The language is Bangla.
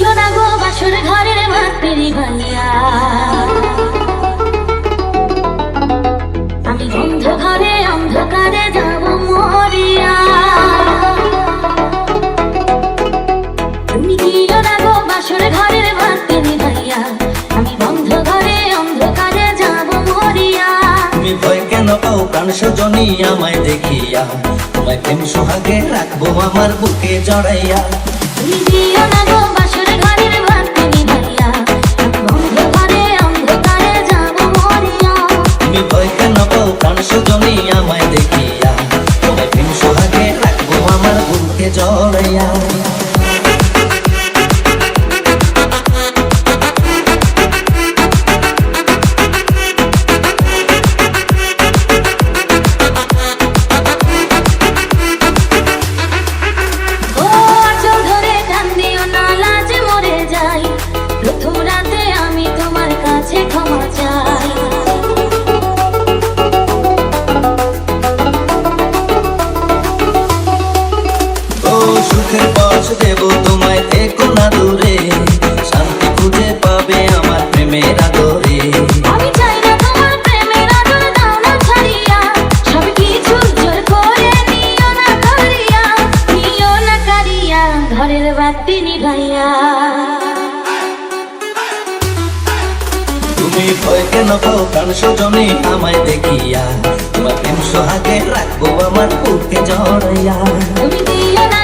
দিও না গো বাসর ঘরের ভাতেরি ভাইয়া, আমি বন্ধ ঘরে অন্ধকারে যাব মরিয়া। তুমি দিও না গো বাসর ঘরের ভাতেরি ভাইয়া, আমি বন্ধ ঘরে অন্ধকারে যাব মরিয়া। তুমি ভয় কেন পাও প্রাণ সজনী আমায় দেখিয়া, তোমায় প্রেম সোহাগে রাখবো আমার বুকে জড়াইয়া। তুমি দিও না গো বাসর ঘরের ভাতেরি ভাইয়া, আমি বন্ধ ঘরে অন্ধকারে যাব মরিয়া। তুমি ভয় কেন পাও প্রাণ সজনী আমায় দেখিয়া, তোমায় প্রেম সোহাগে রাখবো আমার বুকে জড়াইয়া। সুখের পথ দেব তোমায়, থেকো না দূরে, শান্তি খুঁজে পাবে আমার প্রেমের আদরে। আমি চাই না তোমার প্রেমের আদর, দাও না ছাড়িয়া, সব কিছু জোর করে নিও না করিয়া, নিও না কারিয়া, ঘরের বাতি নিভাইয়া। তুমি ভয় কেন পাও প্রাণ সজনী আমায় দেখিয়া, তোমার প্রেম সোহাগে রাখবো আমার বুকে জড়াইয়া। তুমি দিও না